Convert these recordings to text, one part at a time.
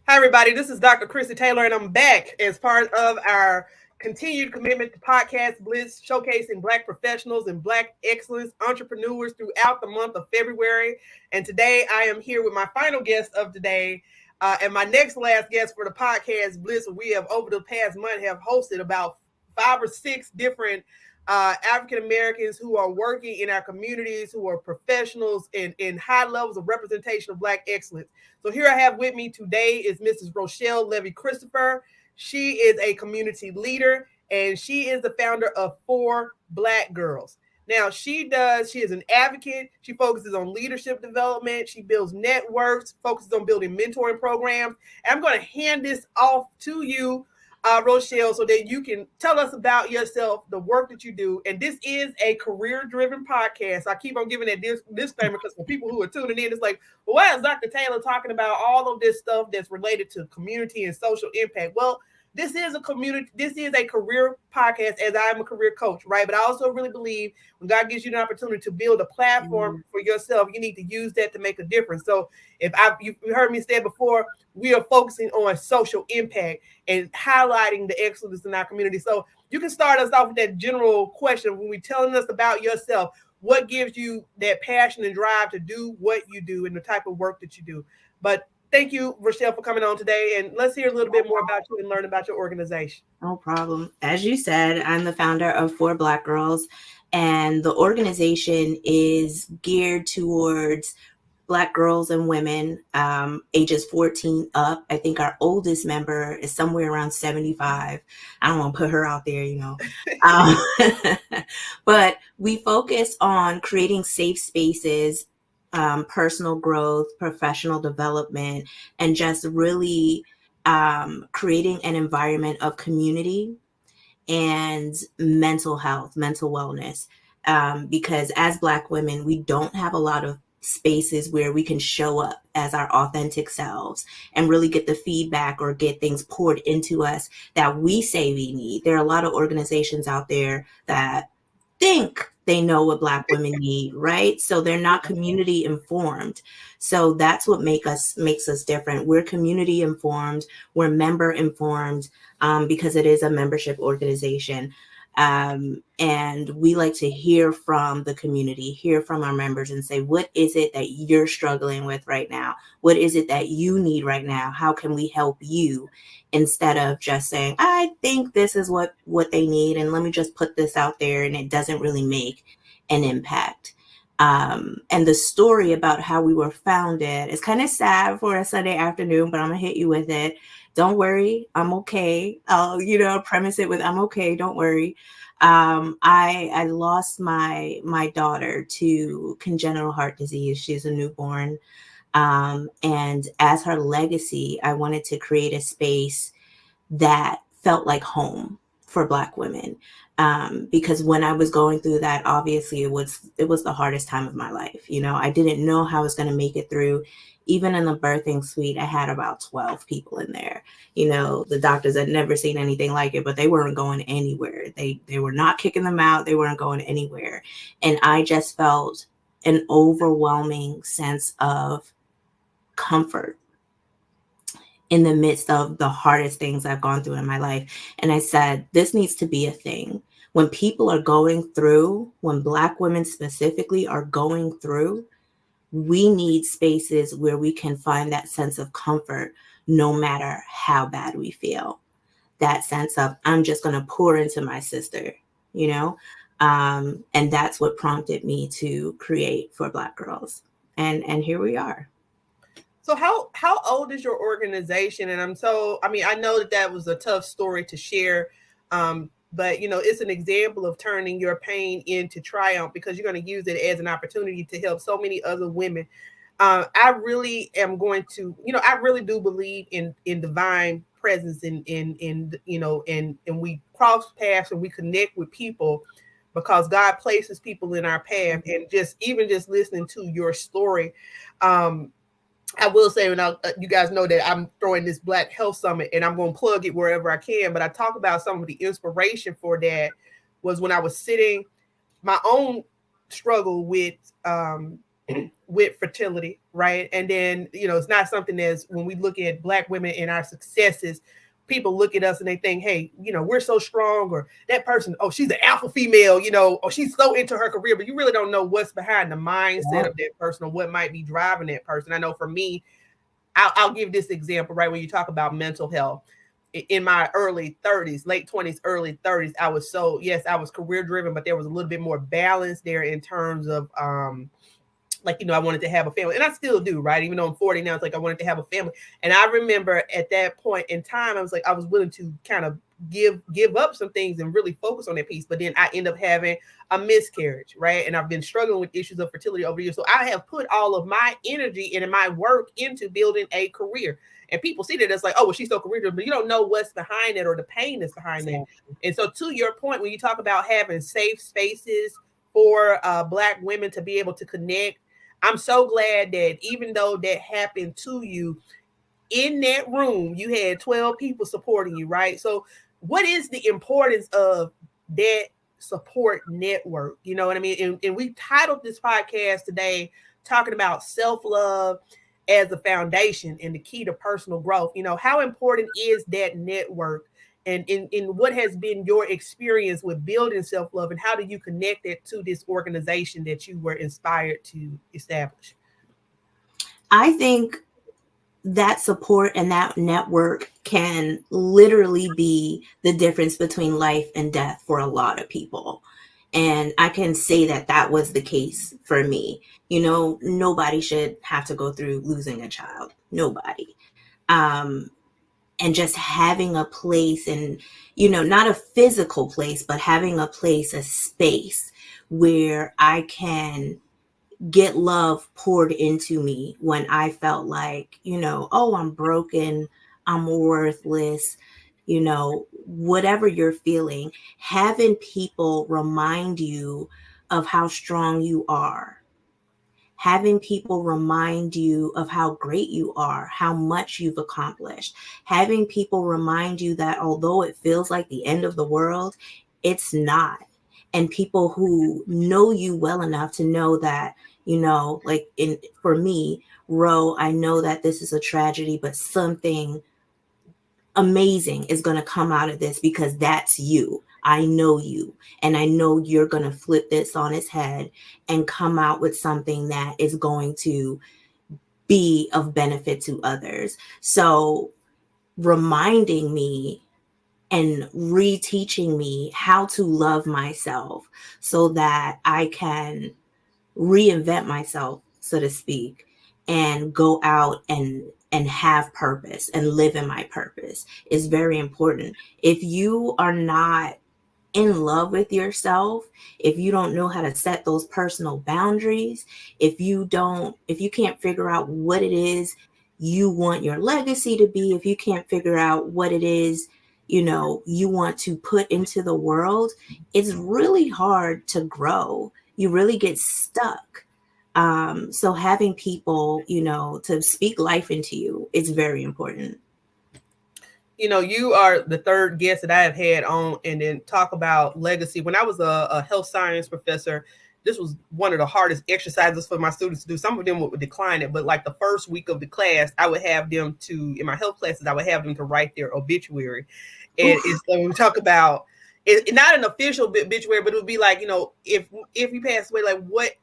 Hi, everybody. This is Dr. Chrissy Taylor, and I'm back as part of our continued commitment to Podcast Blitz, showcasing Black professionals and Black excellence entrepreneurs throughout the month of February. And today I am here with my final guest of today. And my next last guest for the Podcast Blitz, we have over the past month have hosted about 5 or 6 different African Americans who are working in our communities, who are professionals in high levels of representation of Black excellence. So here I have with me today is Mrs. Rochelle Levy-Christopher. She is a community leader and she is the founder of For Black Girls. Now she is an advocate. She focuses on leadership development. She builds networks, focuses on building mentoring programs. And I'm going to hand this off to you, Rochelle, so that you can tell us about yourself, the work that you do. And this is a career-driven podcast. I keep on giving that disclaimer because for people who are tuning in, it's like, well, why is Dr. Taylor talking about all of this stuff that's related to community and social impact? Well, this is a community, this is a career podcast as I am a career coach, right? But I also really believe when God gives you an opportunity to build a platform for yourself, you need to use that to make a difference. So you heard me say before, we are focusing on social impact and highlighting the excellence in our community. So you can start us off with that general question when we're telling us about yourself. What gives you that passion and drive to do what you do and the type of work that you do? But thank you, Rochelle, for coming on today. And let's hear a little bit more about you and learn about your organization. No problem. As you said, I'm the founder of For Black Girls, and the organization is geared towards Black girls and women ages 14 up. I think our oldest member is somewhere around 75. I don't want to put her out there, Um, but we focus on creating safe spaces, personal growth, professional development, and just really creating an environment of community and mental health, mental wellness. Because as Black women, we don't have a lot of spaces where we can show up as our authentic selves and really get the feedback or get things poured into us that we say we need. There are a lot of organizations out there that think they know what Black women need, right? So they're not community informed. So that's what makes us different. We're community informed, we're member informed, because it is a membership organization. And we like to hear from the community, hear from our members and say, what is it that you're struggling with right now? What is it that you need right now? How can we help you? Instead of just saying, I think this is what they need, and let me just put this out there, and it doesn't really make an impact. And the story about how we were founded is kind of sad for a Sunday afternoon, but I'm gonna hit you with it. Don't worry, I'm okay. I'll, premise it with I'm okay, don't worry. I lost my daughter to congenital heart disease. She's a newborn. And as her legacy, I wanted to create a space that felt like home for Black women. Because when I was going through that, obviously it was the hardest time of my life. I didn't know how I was going to make it through. Even in the birthing suite, I had about 12 people in there. The doctors had never seen anything like it, but they weren't going anywhere. They were not kicking them out. They weren't going anywhere. And I just felt an overwhelming sense of comfort in the midst of the hardest things I've gone through in my life. And I said, this needs to be a thing. When people are going through, when Black women specifically are going through, we need spaces where we can find that sense of comfort no matter how bad we feel. That sense of, I'm just going to pour into my sister, and that's what prompted me to create For Black Girls. And here we are. So how old is your organization? And I know that was a tough story to share. But it's an example of turning your pain into triumph because you're going to use it as an opportunity to help so many other women. I really am going to, I really do believe in divine presence and we cross paths and we connect with people because God places people in our path. And just listening to your story, I will say, and you guys know that I'm throwing this Black Health Summit, and I'm going to plug it wherever I can. But I talk about some of the inspiration for that was when I was sitting my own struggle with with fertility, right? And then, it's not something that's, when we look at Black women and our successes, people look at us and they think, hey, we're so strong, or that person, oh, she's an alpha female, or she's so into her career, but you really don't know what's behind the mindset of that person or what might be driving that person. I know for me, I'll give this example, right? When you talk about mental health, in my early 30s, late 20s, early 30s, I was yes, I was career driven, but there was a little bit more balance there in terms of, I wanted to have a family, and I still do, right? Even though I'm 40 now, it's like I wanted to have a family. And I remember at that point in time, I was like, I was willing to kind of give up some things and really focus on that piece. But then I end up having a miscarriage, right? And I've been struggling with issues of fertility over the years. So I have put all of my energy and my work into building a career. And people see that it's like, oh, well, she's so career, but you don't know what's behind it or the pain that's behind that. And so, to your point, when you talk about having safe spaces for Black women to be able to connect, I'm so glad that even though that happened to you, in that room, you had 12 people supporting you, right? So, what is the importance of that support network? You know what I mean? And we titled this podcast today talking about self-love as a foundation and the key to personal growth. How important is that network? And in what has been your experience with building self-love, and how do you connect it to this organization that you were inspired to establish? I think that support and that network can literally be the difference between life and death for a lot of people. And I can say that that was the case for me. Nobody should have to go through losing a child. Nobody. And just having a place, and, not a physical place, but having a place, a space where I can get love poured into me when I felt like, oh, I'm broken, I'm worthless, whatever you're feeling, having people remind you of how strong you are, having people remind you of how great you are, how much you've accomplished, having people remind you that although it feels like the end of the world, it's not. And people who know you well enough to know that, for me, Ro, I know that this is a tragedy, but something amazing is going to come out of this because that's you. I know you, and I know you're going to flip this on its head and come out with something that is going to be of benefit to others. So reminding me and reteaching me how to love myself so that I can reinvent myself, so to speak, and go out and have purpose and live in my purpose is very important. If you are not in love with yourself, if you don't know how to set those personal boundaries, if you can't figure out what it is you want your legacy to be, if you can't figure out what it is, you want to put into the world, it's really hard to grow. You really get stuck. So having people, to speak life into you is very important. You are the third guest that I have had on, and then talk about legacy. When I was a health science professor, this was one of the hardest exercises for my students to do. Some of them would decline it, but like the first week of the class, I would have them in my health classes, I would have them to write their obituary. And it's, when we talk about it, not an official obituary, but it would be like, if you pass away, like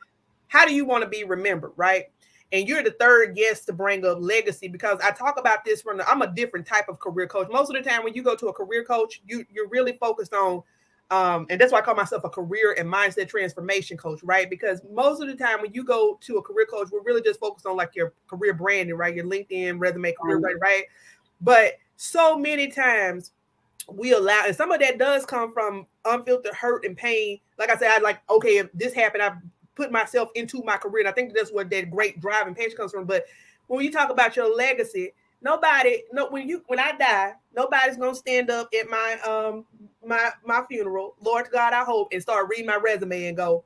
how do you want to be remembered, right? And you're the third guest to bring up legacy, because I talk about this I'm a different type of career coach. Most of the time when you go to a career coach, you're really focused on, and that's why I call myself a career and mindset transformation coach, right? Because most of the time when you go to a career coach, we're really just focused on like your career branding, right? Your LinkedIn, resume, career, right? But so many times we allow, and some of that does come from unfiltered hurt and pain. Like I said, I like, okay, if this happened, I put myself into my career. And I think that's what that great drive and passion comes from. But when you talk about your legacy, when I die, nobody's gonna stand up at my funeral, Lord God, I hope, and start reading my resume and go,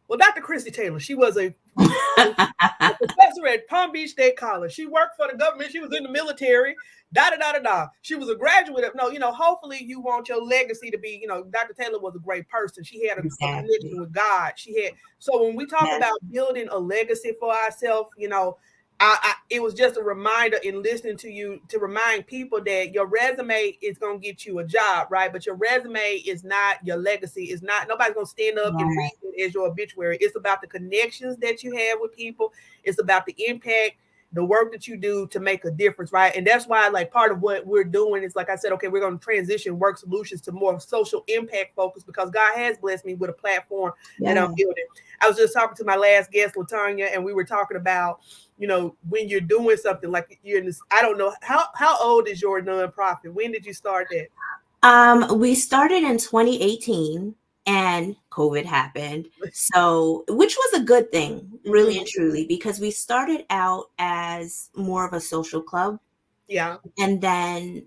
well, Dr. Christy Taylor, she was a A professor at Palm Beach State College. She worked for the government. She was in the military. Da da da da da. She was a graduate of no. Hopefully you want your legacy to be. Dr. Taylor was a great person. She had a connection Exactly. with God. She had. So when we talk Yes. about building a legacy for ourselves, it was just a reminder in listening to you to remind people that your resume is going to get you a job, right? But your resume is not your legacy. Is not nobody's going to stand up and Right. read it as your obituary. It's about the connections that you have with people. It's about the impact, the work that you do to make a difference, right? And that's why, like, part of what we're doing is, like I said, okay, we're going to transition Work Solutions to more social impact focus because God has blessed me with a platform that I'm Yeah. building. I was just talking to my last guest, Latanya, and we were talking about when you're doing something like you're in this, I don't know how old is your nonprofit? When did you start that? We started in 2018 and COVID happened. So, which was a good thing, really Mm-hmm. and truly, because we started out as more of a social club. Yeah. And then,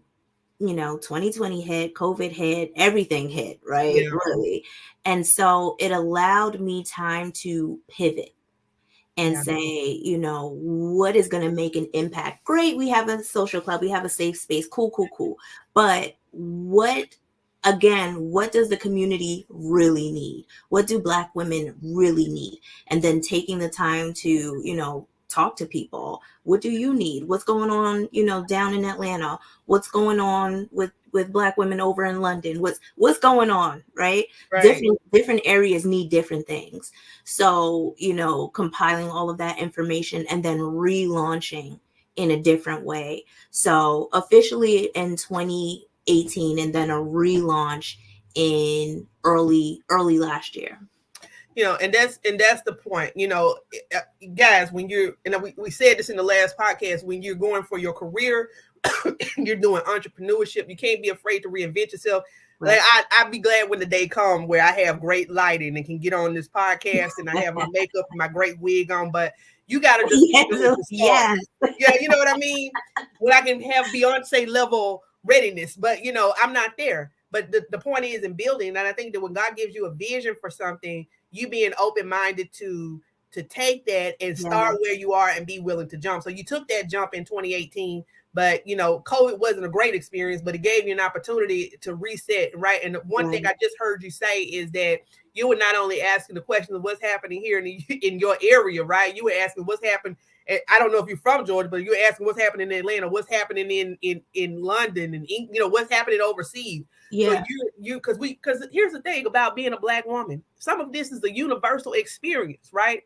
2020 hit, COVID hit, everything hit, right? Yeah. Really. And so it allowed me time to pivot and Yeah. say, what is going to make an impact? Great, we have a social club, we have a safe space, cool, cool, cool. But what does the community really need? What do Black women really need? And then taking the time to, talk to people. What do you need? What's going on, down in Atlanta? What's going on with Black women over in London? What's going on, right? Right. Different areas need different things. So, compiling all of that information and then relaunching in a different way. So officially in 2018 and then a relaunch in early last year. And that's the point, guys, when you're, and we said this in the last podcast, when you're going for your career, you're doing entrepreneurship, you can't be afraid to reinvent yourself. Like, Right. I'd be glad when the day comes where I have great lighting and can get on this podcast and I have my makeup and my great wig on, but you got to just be willing Yes, to start. yes. Yeah, you know what I mean? When I can have Beyonce level readiness, but I'm not there. But the point is in building, and I think that when God gives you a vision for something, you being open-minded to take that and start Yes. where you are and be willing to jump. So you took that jump in 2018, but COVID wasn't a great experience, but it gave you an opportunity to reset, right? And one thing I just heard you say is that you were not only asking the question of what's happening here in your area, right? You were asking what's happened. I don't know if you're from Georgia, but you're asking what's happening in Atlanta, what's happening in London, and what's happening overseas. So Yeah. because here's the thing about being a Black woman, some of this is a universal experience, right?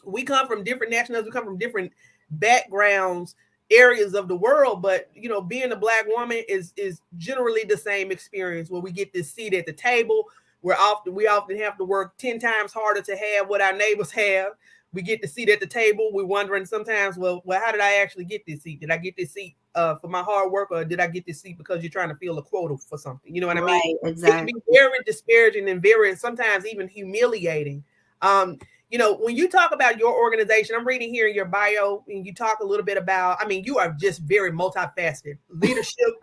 We come from different nationalities, we come from different backgrounds, areas of the world, but being a Black woman is generally the same experience where we get this seat at the table. We often have to work 10 times harder to have what our neighbors have. We get the seat at the table. We're wondering sometimes, well, how did I actually get this seat? Did I get this seat for my hard work, or did I get this seat because you're trying to fill a quota for something? You know what I mean? Right. It can be Exactly. very disparaging and very sometimes even humiliating. When you talk about your organization, I'm reading here in your bio, and you talk a little bit about, I mean, you are just very multifaceted: leadership,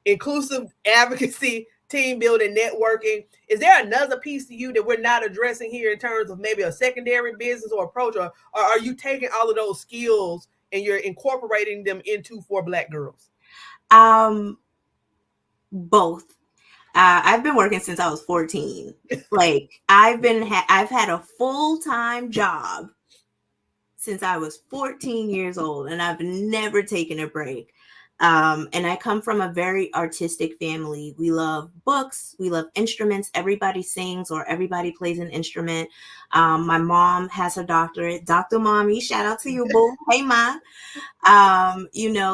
inclusive advocacy, team building, networking. Is there another piece to you that we're not addressing here in terms of maybe a secondary business or approach, or are you taking all of those skills and you're incorporating them into For Black Girls? Both. I've been working since I was 14. Like I've had a full-time job since I was 14 years old, and I've never taken a break. And I come from a very artistic family. We love books, we love instruments. Everybody sings or everybody plays an instrument. My mom has her doctorate. Dr. Mommy, shout out to you, boo. Hey, Ma.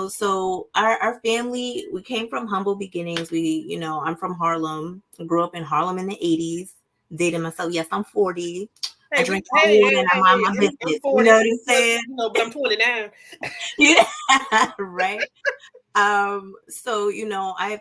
So our family, we came from humble beginnings. I'm from Harlem. I grew up in Harlem in the 80s. Dating myself. Yes, I'm 40. I Hey, drink my hey, water hey, and I hey, mind hey, my I'm business. You 40, know what I'm but saying? but I'm 29. Yeah, right. So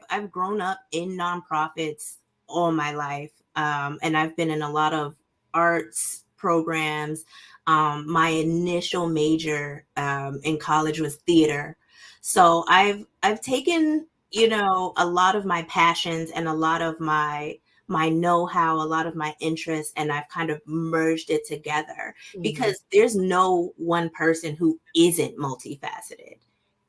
I've grown up in nonprofits all my life. And I've been in a lot of arts programs. My initial major in college was theater. So I've taken, a lot of my passions and a lot of my my know-how, a lot of my interests, and I've kind of merged it together Mhm. because there's no one person who isn't multifaceted.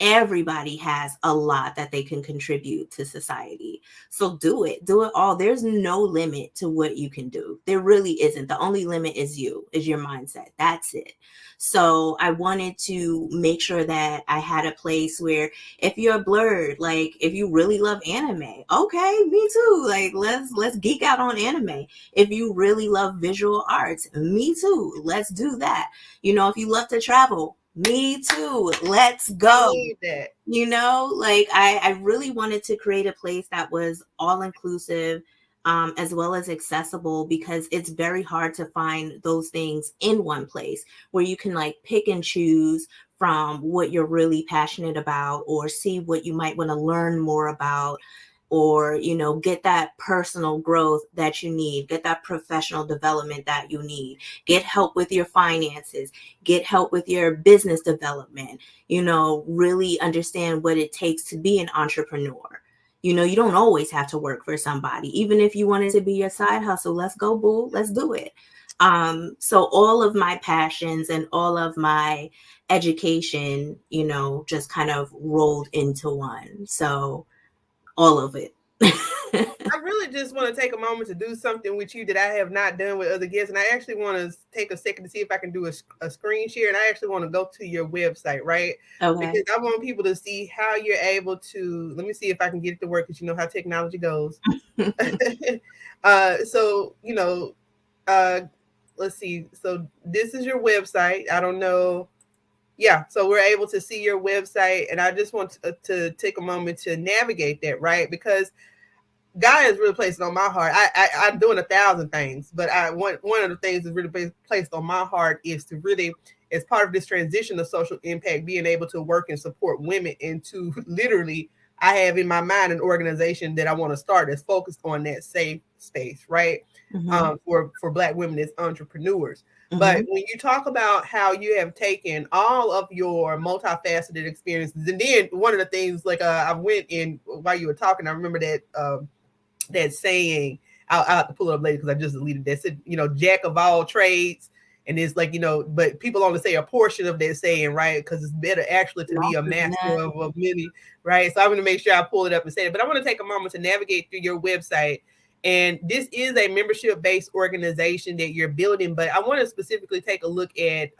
Everybody has a lot that they can contribute to society. So do it all. There's no limit to what you can do. There really isn't. The only limit is your mindset. That's it. So I wanted to make sure that I had a place where if you're blurred, like if you really love anime, okay, me too. Like let's geek out on anime. If you really love visual arts, me too. Let's do that. If you love to travel, me too. Let's I go. need that. Like I really wanted to create a place that was all inclusive, as well as accessible, because it's very hard to find those things in one place where you can like pick and choose from what you're really passionate about, or see what you might want to learn more about, or get that personal growth that you need, get that professional development that you need, get help with your finances, get help with your business development, really understand what it takes to be an entrepreneur. You don't always have to work for somebody. Even if you wanted to be your side hustle, let's go, boo, let's do it. So all of my passions and all of my education, just kind of rolled into one. So all of it. I really just want to take a moment to do something with you that I have not done with other guests. And I actually want to take a second to see if I can do a screen share. And I actually want to go to your website, right? Okay. Because I want people to see how you're able to, let me see if I can get it to work, because you know how technology goes. So, uh, let's see. So this is your website. I don't know. Yeah, so we're able to see your website. And I just want to take a moment to navigate that, right? Because God has really placed it on my heart. I'm doing 1,000 things, but one of the things that's really placed on my heart is to really, as part of this transition of social impact, being able to work and support women into literally, I have in my mind an organization that I want to start that's focused on that safe space, right? Mm-hmm. For Black women as entrepreneurs. But Mm-hmm. when you talk about how you have taken all of your multifaceted experiences, and then one of the things, like I went in while you were talking, I remember that saying. I'll have to pull it up later because I just deleted that. Said, jack of all trades. And it's like, but people only say a portion of that saying, right? Because it's better actually to be a master of many, right? So I'm going to make sure I pull it up and say it. But I want to take a moment to navigate through your website. And this is a membership-based organization that you're building. But I want to specifically take a look at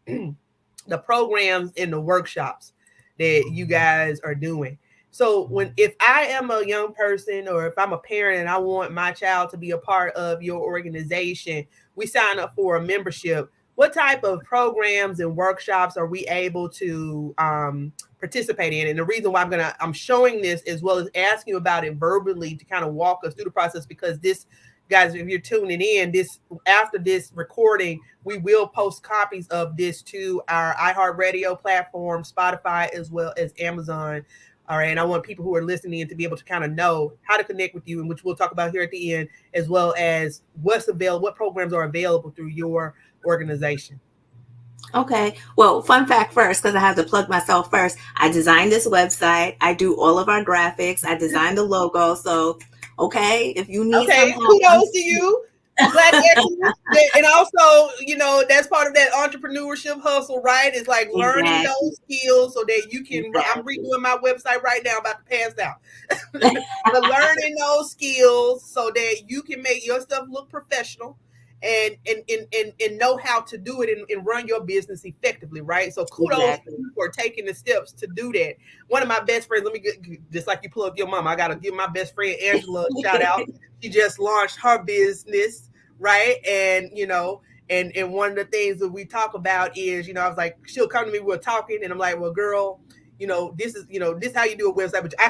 the programs and the workshops that you guys are doing. So if I am a young person, or if I'm a parent and I want my child to be a part of your organization, we sign up for a membership. What type of programs and workshops are we able to participate in? And the reason why I'm showing this, as well as asking you about it verbally, to kind of walk us through the process, because this, guys, if you're tuning in, this after this recording, we will post copies of this to our iHeartRadio platform, Spotify, as well as Amazon. All right. And I want people who are listening to be able to kind of know how to connect with you, and which we'll talk about here at the end, as well as what programs are available through your organization. Okay. Well, fun fact first, because I have to plug myself first. I designed this website. I do all of our graphics. I designed the logo. So, okay, if you need some Okay. help, Kudos to you. Black excellence. And also, that's part of that entrepreneurship hustle, right? It's like learning exactly, those skills so that you can. I'm exactly. redoing my website right now, I'm about to pass out. But learning those skills so that you can make your stuff look professional, and know how to do it, and run your business effectively, right? So kudos to Exactly. you for taking the steps to do that. One of my best friends, let me get, just like you plug your mom, I gotta give my best friend Angela a shout out. She just launched her business, right? And and one of the things that we talk about is, I was like, she'll come to me, we're talking, and I'm like, well, girl, this is, this is how you do a website, but I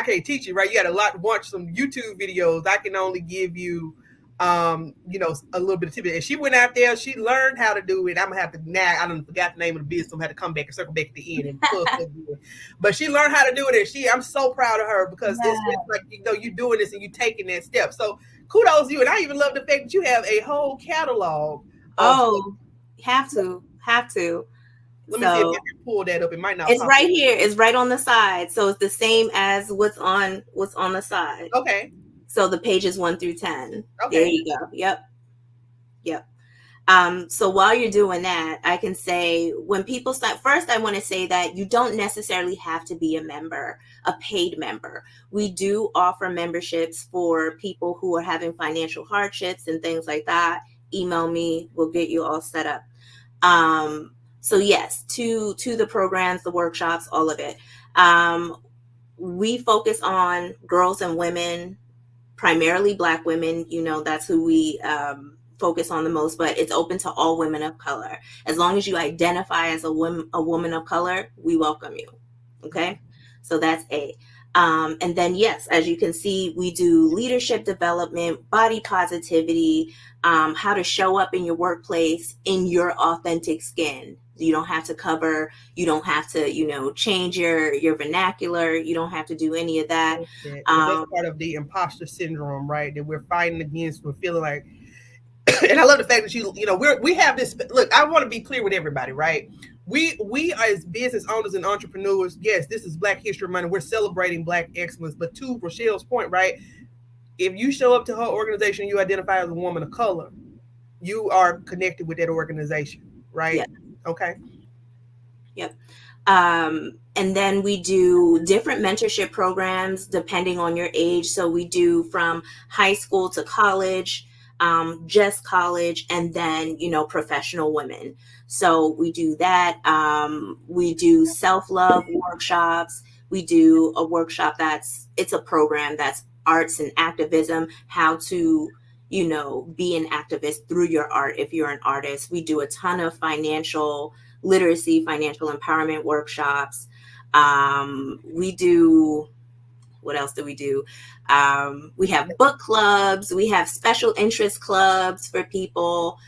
can't teach you, right? You got to watch some YouTube videos. I can only give you a little bit of tip. And she went out there, she learned how to do it. I'm gonna have to now, I don't forgot the name of the business, so I'm gonna have to come back and circle back at the end and pull it. But she learned how to do it, and I'm so proud of her, because it's like, you're doing this and you taking that step. So kudos to you. And I even love the fact that you have a whole catalog of stuff. have to. Let me see if I So can pull that up. It might not it's pop right up. here. It's right on the side. So it's the same as what's on the side. Okay. So the pages 1 through 10. There Okay. you go. Yep. Yep. So while you're doing that, I can say when people start, first, I want to say that you don't necessarily have to be a member, a paid member. We do offer memberships for people who are having financial hardships and things like that. Email me, we'll get you all set up. So yes, to the programs, the workshops, all of it. We focus on girls and women, primarily Black women. That's who we focus on the most, but it's open to all women of color. As long as you identify as a woman of color, we welcome you. Okay, so that's A. And then, yes, as you can see, we do leadership development, body positivity, how to show up in your workplace in your authentic skin. You don't have to cover, you don't have to, change your vernacular. You don't have to do any of that. Because that's part of the imposter syndrome, right? That we're fighting against. We're feeling like, and I love the fact that we have this. Look, I want to be clear with everybody, right? We as business owners and entrepreneurs, yes, this is Black History Month. We're celebrating Black excellence. But to Rochelle's point, right? If you show up to her organization, you identify as a woman of color, you are connected with that organization, right? Yeah. Okay. Yep. And then we do different mentorship programs depending on your age. So we do from high school to college, just college, and then, professional women. So we do that. We do self-love workshops. We do a workshop it's a program that's arts and activism, how to, be an activist through your art if you're an artist. We do a ton of financial literacy, financial empowerment workshops. We do, what else do we do? We have book clubs. We have special interest clubs for people.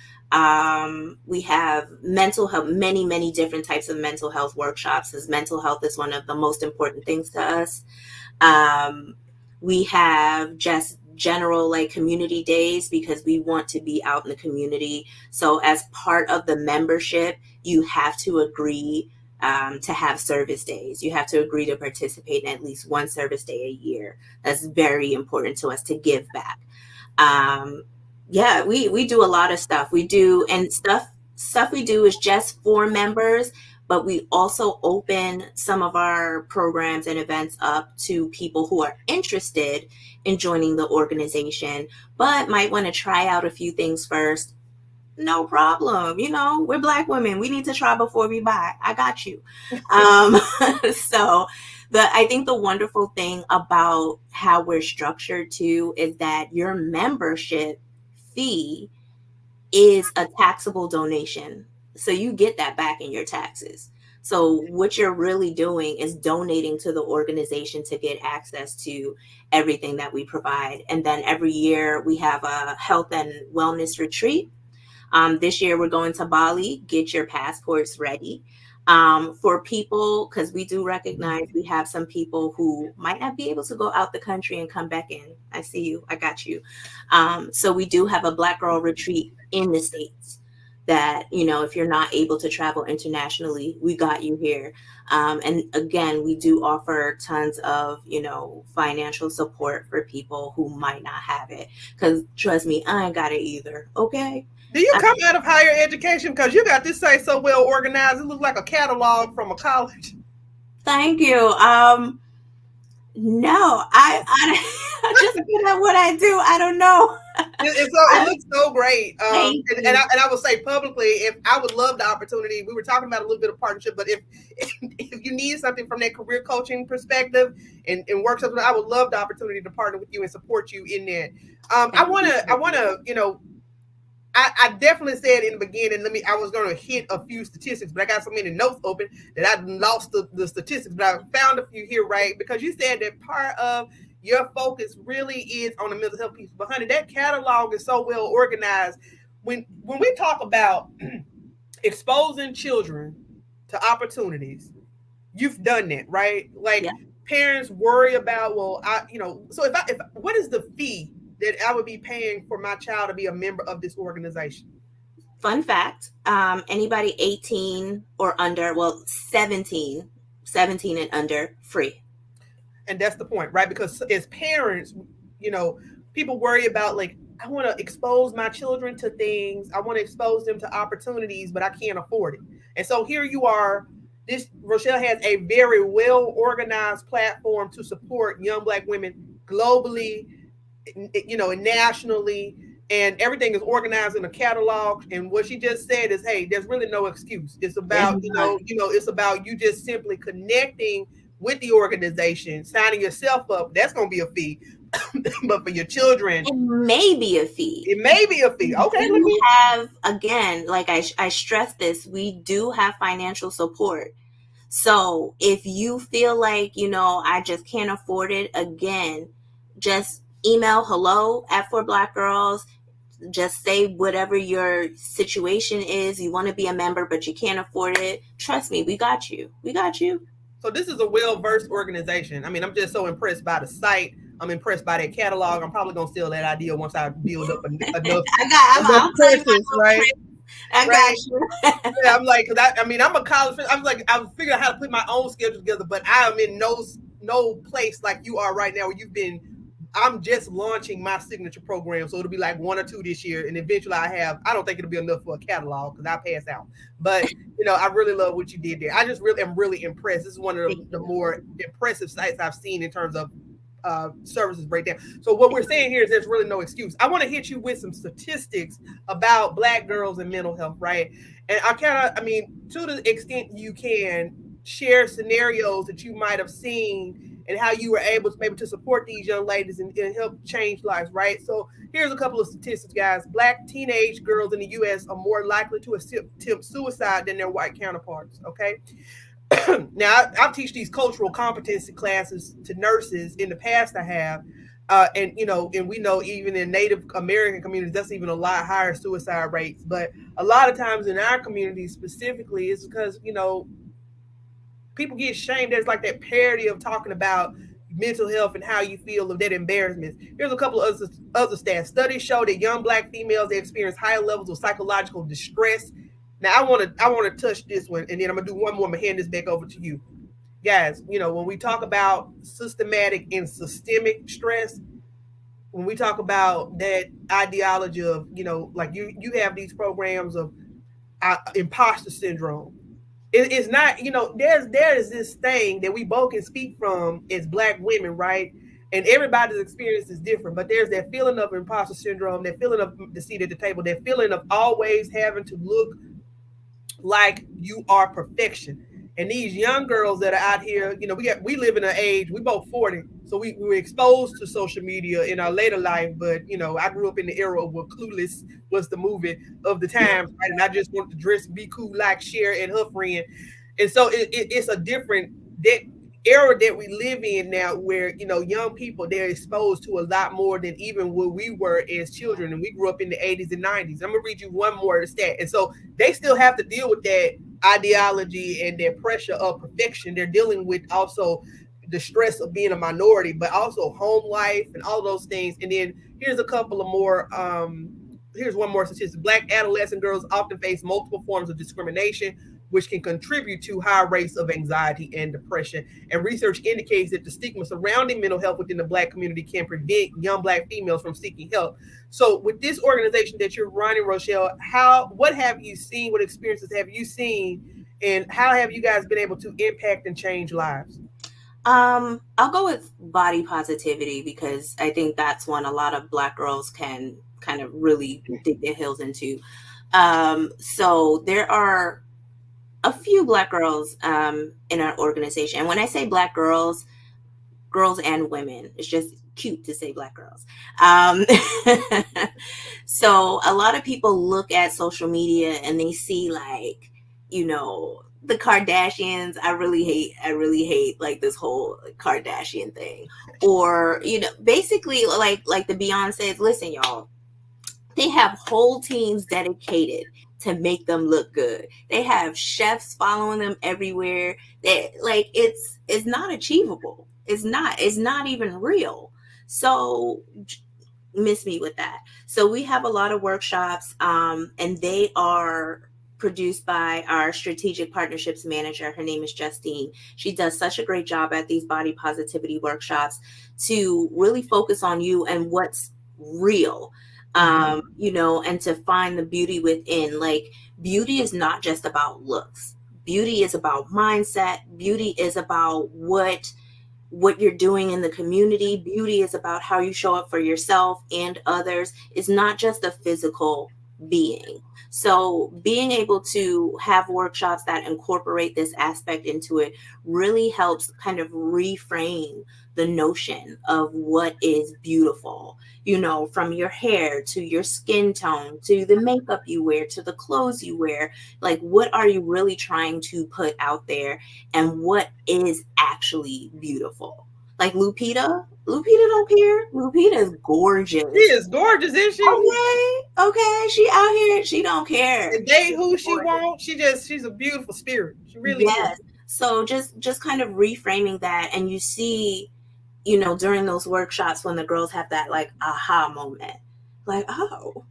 We have mental health, many, many different types of mental health workshops, as mental health is one of the most important things to us. We have just general like community days because we want to be out in the community. So as part of the membership, you have to agree to have service days. You have to agree to participate in at least one service day a year. That's very important to us to give back. Yeah, we do a lot of stuff. We do, and stuff we do is just for members, but we also open some of our programs and events up to people who are interested in joining the organization, but might want to try out a few things first. No problem. We're Black women. We need to try before we buy. I got you. So I think the wonderful thing about how we're structured too is that your membership fee is a taxable donation. So you get that back in your taxes. So what you're really doing is donating to the organization to get access to everything that we provide. And then every year we have a health and wellness retreat. This year we're going to Bali. Get your passports ready. For people, because we do recognize we have some people who might not be able to go out the country and come back in. I see you. I got you. So we do have a Black Girl retreat in the States that, if you're not able to travel internationally, we got you here. And again, we do offer tons of, financial support for people who might not have it. Because trust me, I ain't got it either. Okay. Do you come out of higher education? Because you got this site so well organized. It looks like a catalog from a college. Thank you. No, I just good at what I do. I don't know. It looks so great. Thank And you. I will say publicly, if I would love the opportunity, we were talking about a little bit of partnership, but if you need something from that career coaching perspective and workshops, I would love the opportunity to partner with you and support you in that. I want to, I definitely said in the beginning, I was going to hit a few statistics, but I got so many notes open that I lost the statistics, but I found a few here, right? Because you said that part of your focus really is on the mental health piece. But honey, that catalog is so well organized. When we talk about exposing children to opportunities, you've done that, right? Like Yeah. parents worry about, well, so if what is the fee that I would be paying for my child to be a member of this organization? Fun fact, anybody 18 or under, well, 17 and under, free. And that's the point, right? Because as parents, people worry about like, I want to expose my children to things. I want to expose them to opportunities, but I can't afford it. And so here you are. This Rochelle has a very well organized platform to support young Black women globally, and nationally, and everything is organized in a catalog. And what she just said is, hey, there's really no excuse. It's There's about, none. it's about you just simply connecting with the organization, signing yourself up. That's going to be a fee. But for your children, It may be a fee. it may be a fee. We Okay, let do me. have, again, like I stress this, we do have financial support. So if you feel like, I just can't afford it, again, just email hello@4blackgirls. Just say whatever your situation is. You want to be a member, but you can't afford it. Trust me, we got you. We got you. So this is a well-versed organization. I mean, I'm just so impressed by the site. I'm impressed by their catalog. I'm probably gonna steal that idea once I build up enough I'll tell you my courses, little right? trick. I got Right. you. Yeah, I'm like, cause I mean, I'm a college. I'm like, I'm figuring out how to put my own schedule together, but I am in no place like you are right now, where you've been. I'm just launching my signature program, so it'll be like one or two this year, and eventually I have. I don't think it'll be enough for a catalog because I pass out. But I really love what you did there. I just really am really impressed. This is one of Thank the you. more impressive sites I've seen in terms of services breakdown. So what we're saying here is there's really no excuse. I want to hit you with some statistics about Black girls and mental health, right? And I mean, to the extent you can, share scenarios that you might have seen and how you were able to support these young ladies and help change lives, right? So here's a couple of statistics, guys. Black teenage girls in the U.S. are more likely to attempt suicide than their white counterparts. Okay, now I teach these cultural competency classes to nurses. In the past, I have, and we know even in Native American communities, that's even a lot higher suicide rates. But a lot of times in our communities specifically, it's because people get shamed. There's like that parody of talking about mental health and how you feel of that embarrassment. Here's a couple of other stats. Studies show that young Black females, they experience higher levels of psychological distress. Now I want to touch this one, and then I'm gonna do one more. I'm gonna hand this back over to you, guys. When we talk about systematic and systemic stress, when we talk about that ideology of like you have these programs of imposter syndrome. It's not, there is this thing that we both can speak from as Black women, right? And everybody's experience is different, but there's that feeling of imposter syndrome, that feeling of the seat at the table, that feeling of always having to look like you are perfection. And these young girls that are out here, we live in an age, we both 40, so we were exposed to social media in our later life. But I grew up in the era of what Clueless was the movie of the times, right? And I just wanted to dress, be cool like Cher and her friend. And so it's a different that era that we live in now, where young people, they're exposed to a lot more than even what we were as children, and we grew up in the 80s and 90s. I'm gonna read you one more stat. And so they still have to deal with that ideology and their pressure of perfection. They're dealing with also the stress of being a minority, but also home life and all those things. And then here's a couple of more here's one more statistic. Black adolescent girls often face multiple forms of discrimination, which can contribute to high rates of anxiety and depression. And research indicates that the stigma surrounding mental health within the Black community can prevent young Black females from seeking help. So, with this organization that you're running, Rochelle, what have you seen? What experiences have you seen? And how have you guys been able to impact and change lives? I'll go with body positivity because I think that's one a lot of Black girls can kind of really dig their heels into. So there are a few Black girls in our organization. And when I say Black girls, girls and women, it's just cute to say Black girls. Um, so a lot of people look at social media and they see like, the Kardashians. I really hate like this whole Kardashian thing. Or, basically like the Beyonce's, listen, y'all, they have whole teams dedicated to make them look good. They have chefs following them everywhere. That like it's not achievable. It's not even real. So miss me with that. So we have a lot of workshops, and they are produced by our strategic partnerships manager. Her name is Justine. She does such a great job at these body positivity workshops to really focus on you and what's real. You know, and to find the beauty within. Like, beauty is not just about looks. Beauty is about mindset. Beauty is about what you're doing in the community. Beauty is about how you show up for yourself and others. It's not just a physical being. So being able to have workshops that incorporate this aspect into it really helps kind of reframe the notion of what is beautiful, you know, from your hair to your skin tone to the makeup you wear to the clothes you wear. Like, what are you really trying to put out there, and what is actually beautiful? Like Lupita don't care. Lupita is She gorgeous. is gorgeous, isn't she? Okay, she out here. She don't care. And date She's who she gorgeous. wants. She's a beautiful spirit. She really is. Yes. So just kind of reframing that, and you see, you know, during those workshops when the girls have that like aha moment, like, oh,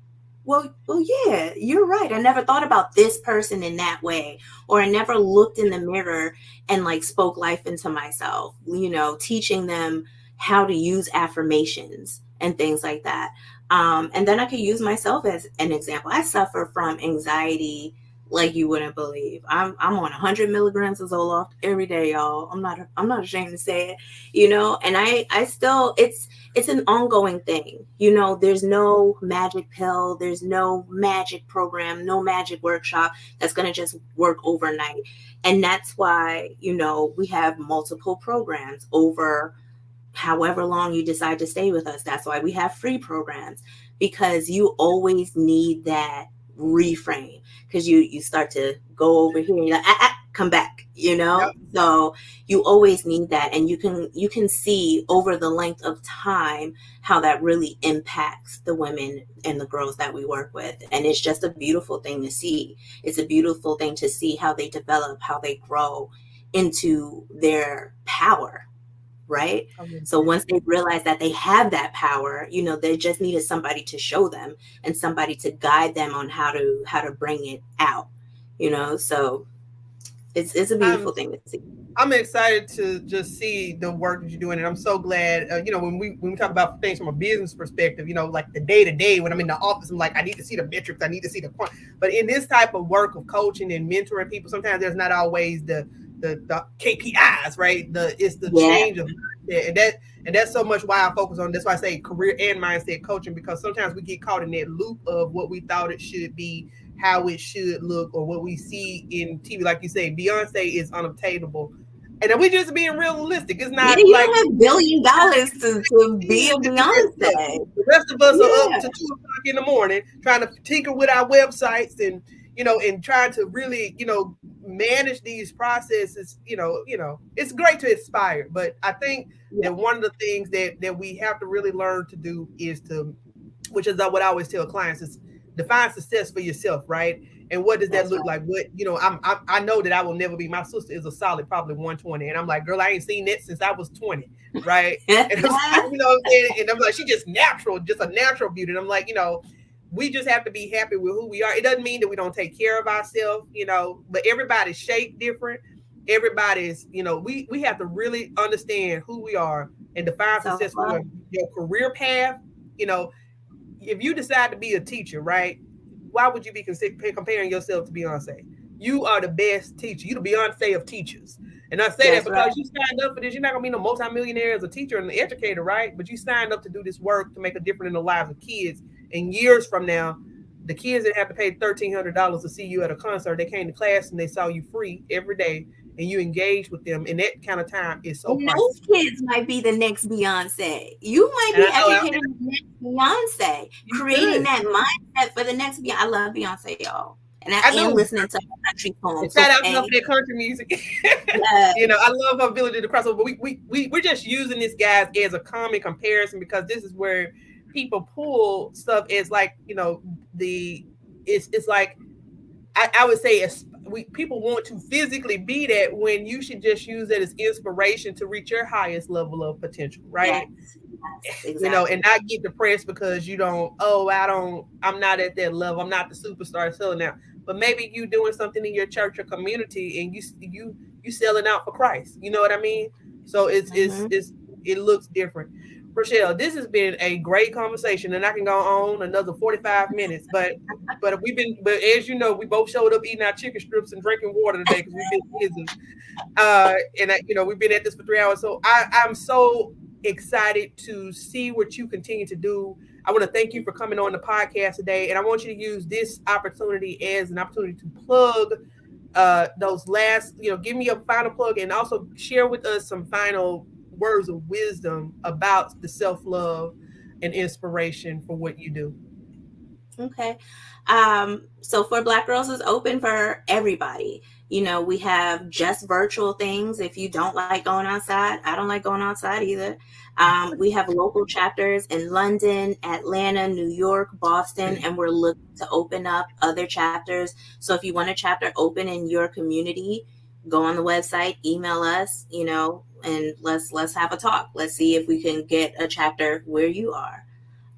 well, yeah, you're right. I never thought about this person in that way, or I never looked in the mirror and like spoke life into myself, you know, teaching them how to use affirmations and things like that. And then I could use myself as an example. I suffer from anxiety like you wouldn't believe. I'm on 100 milligrams of Zoloft every day, y'all. I'm not ashamed to say it, you know. And I still, it's an ongoing thing. You know, there's no magic pill, there's no magic program, no magic workshop that's going to just work overnight. And that's why, you know, we have multiple programs over however long you decide to stay with us. That's why we have free programs, because you always need that reframe, because you start to go over here and you're like, come back, you know. Yep. So you always need that, and you can see over the length of time how that really impacts the women and the girls that we work with. And it's just a beautiful thing to see. It's a beautiful thing to see how they develop, how they grow into their power, right? So once they realize that they have that power, you know, they just needed somebody to show them and somebody to guide them on how to bring it out, you know. So it's a I'm beautiful thing to see. I'm excited to just see the work that you're doing, and I'm so glad. You know, when we talk about things from a business perspective, you know, like the day to day when I'm in the office, I'm like, I need to see the metrics, I need to see the quant. But in this type of work of coaching and mentoring people, sometimes there's not always the KPIs, right? It's the Yeah, change of mindset, and that's so much why I focus on. That's why I say career and mindset coaching, because sometimes we get caught in that loop of what we thought it should be, how it should look, or what we see in TV. Like you say, Beyonce is unobtainable, and then we just being realistic. It's yeah, not you like don't have $1 billion to be a the Beyonce. rest of us are up Yeah, to 2 o'clock in the morning trying to tinker with our websites, and and trying to really manage these processes. It's great to inspire, but I think yeah, that one of the things that we have to really learn to do is to, which is what I always tell clients, is define success for yourself, right? And what does that that's look like? What I know that I will never be. My sister is a solid, probably 120, and I'm like, girl, I ain't seen that since I was 20, right? right. And I'm like, what I'm saying, and I'm like, she just natural, just a natural beauty. And I'm like, we just have to be happy with who we are. It doesn't mean that we don't take care of ourselves, but everybody's shaped different. Everybody's, we have to really understand who we are and define Self success for love. your career path. You know, if you decide to be a teacher, right? Why would you be comparing yourself to Beyonce? You are the best teacher. You the Beyonce of teachers. And I say that That's right. because you signed up for this. You're not gonna be no multimillionaire as a teacher and an educator, right? But you signed up to do this work to make a difference in the lives of kids. And years from now, the kids that have to pay $1,300 to see you at a concert, they came to class and they saw you free every day, and you engage with them. And that kind of time is so And priceless. those kids might be the next Beyonce. You might And be I know educating the next Beyonce, you creating should. that mindset for the next Beyonce. I love Beyonce, y'all. I And do. listening to country And songs, shout out to her for okay? that country music. Yes. I love her ability to cross over. But we're just using this, guys, as a common comparison, because this is where people pull stuff as like, it's like, I would say people want to physically be that, when you should just use it as inspiration to reach your highest level of potential, Yes. right? Yes, and exactly. not get depressed because you don't, oh, I'm not at that level. I'm not the superstar selling out. But maybe you doing something in your church or community and you selling out for Christ. You know what I mean? So Hmm. it looks different. Rochelle, this has been a great conversation and I can go on another 45 minutes, but as you know, we both showed up eating our chicken strips and drinking water today because we've been busy. We've been at this for 3 hours. So I'm so excited to see what you continue to do. I want to thank you for coming on the podcast today, and I want you to use this opportunity as an opportunity to plug those last, give me a final plug, and also share with us some final words of wisdom about the self love and inspiration for what you do. Okay. So for Black Girls is open for everybody. We have just virtual things. If you don't like going outside, I don't like going outside either. We have local chapters in London, Atlanta, New York, Boston, and we're looking to open up other chapters. So if you want a chapter open in your community, go on the website, email us, and let's have a talk. Let's see if we can get a chapter where you are.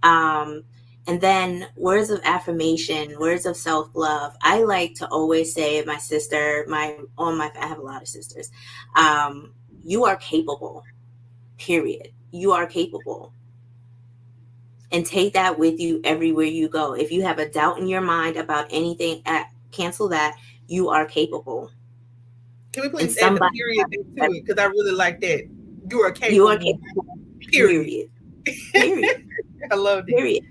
Um, and then words of affirmation, words of self love. I like to always say, my sister, I have a lot of sisters. You are capable. Period. You are capable, and take that with you everywhere you go. If you have a doubt in your mind about anything, cancel that. You are capable, Can we and please add the somebody. period to it? Because I really like that. You are You are capable. capable. Period. Period. Period. I love that. Period.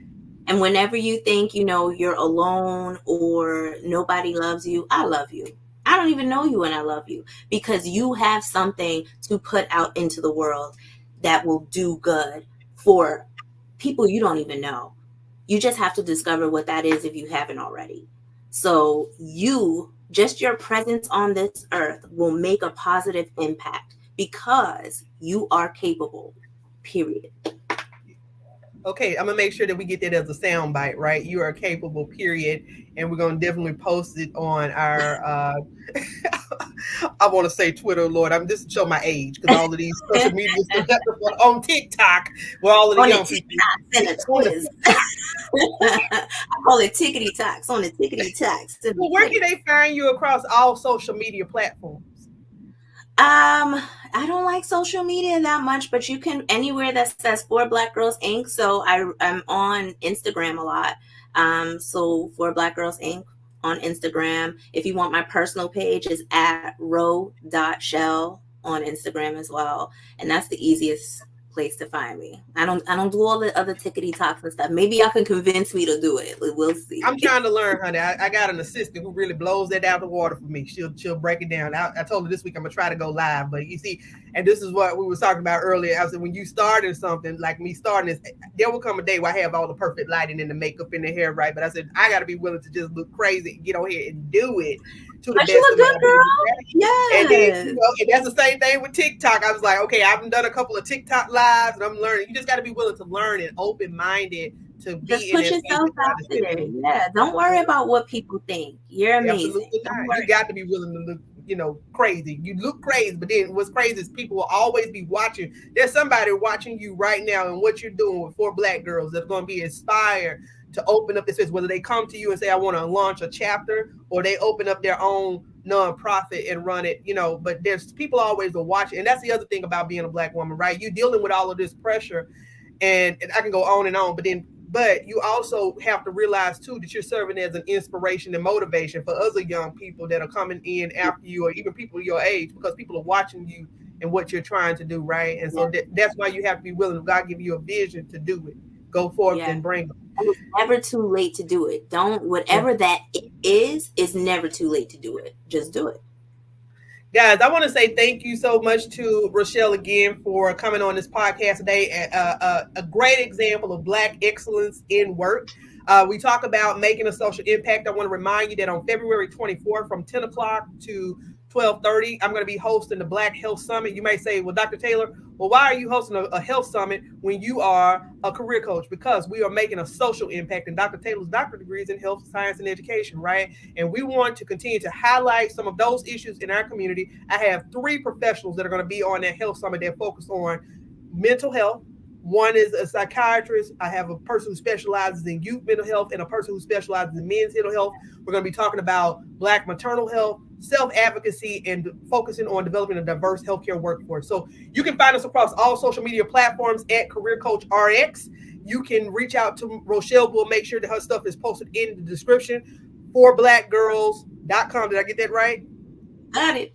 And whenever you think, you're alone or nobody loves you, I love you. I don't even know you and I love you because you have something to put out into the world that will do good for people you don't even know. You just have to discover what that is if you haven't already. So just your presence on this earth will make a positive impact because you are capable, period. Okay, I'm gonna make sure that we get that as a sound bite, right? You are capable, period. And we're gonna definitely post it on our I want to say Twitter, Lord. I'm just to show my age because all of these social media stuff on TikTok where all of the On the young people TikToks and the on the Twitters. I call it tickety tocks on the tickety tocks and the well, where can Twitters. they find you across all social media platforms? I don't like social media that much, but you can anywhere that says For Black Girls Inc. So I'm on Instagram a lot. So For Black Girls Inc. on Instagram. If you want, my personal page is at row.shell on Instagram as well, and that's the easiest place to find me. I don't do all the other tickety talks and stuff. Maybe y'all can convince me to do it. We'll see. I'm trying to learn, honey. I got an assistant who really blows that out of the water for me. She'll break it down. I told her this week I'm gonna try to go live, but you see, and this is what we were talking about earlier. I said when you starting something like me starting this, there will come a day where I have all the perfect lighting and the makeup and the hair right. But I said I got to be willing to just look crazy and get on here and do it to the But you best look of my good, ability. girl. Right? And then Yes. and that's the same thing with TikTok. I was like, okay, I've done a couple of TikTok lives and I'm learning. You just got to be willing to learn and open minded to Just be in put that space yourself that God out is sending there. you. Yeah. Don't worry about what people think. You're amazing. Absolutely Don't not. You worry. got to be willing to look, crazy. You look crazy, but then what's crazy is people will always be watching. There's somebody watching you right now and what you're doing with four black girls that's going to be inspired to open up this space, whether they come to you and say, I want to launch a chapter, or they open up their own nonprofit and run it, but there's people always are watching. And that's the other thing about being a black woman, right? You're dealing with all of this pressure and I can go on and on, but you also have to realize too that you're serving as an inspiration and motivation for other young people that are coming in after you, or even people your age, because people are watching you and what you're trying to do, right? And so Yeah. that's why you have to be willing. God give you a vision to do it. Go forth Yeah. and bring it. And it's never too late to do it. Don't, whatever that it is never too late to do it. Just do it. Guys, I want to say thank you so much to Rochelle again for coming on this podcast today. A great example of Black excellence in work. We talk about making a social impact. I want to remind you that on February 24th from 10 o'clock to 12:30, I'm going to be hosting the Black Health Summit. You may say, well, Dr. Taylor, well, why are you hosting a health summit when you are a career coach? Because we are making a social impact, and Dr. Taylor's doctorate degree is in health science and education, right? And we want to continue to highlight some of those issues in our community. I have three professionals that are going to be on that health summit that focus on mental health, One is a psychiatrist. I have a person who specializes in youth mental health and a person who specializes in men's mental health. We're going to be talking about Black maternal health, self-advocacy, and focusing on developing a diverse healthcare workforce. So you can find us across all social media platforms at Career Coach RX. You can reach out to Rochelle. We'll make sure that her stuff is posted in the description. ForBlackGirls.com. Did I get that right? Got it.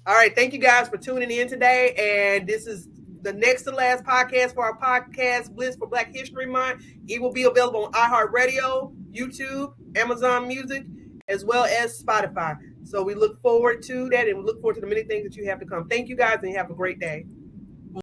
All right. Thank you guys for tuning in today. And this is the next to last podcast for our podcast, Bliss for Black History Month. It will be available on iHeartRadio, YouTube, Amazon Music, as well as Spotify. So we look forward to that, and we look forward to the many things that you have to come. Thank you guys, and have a great day.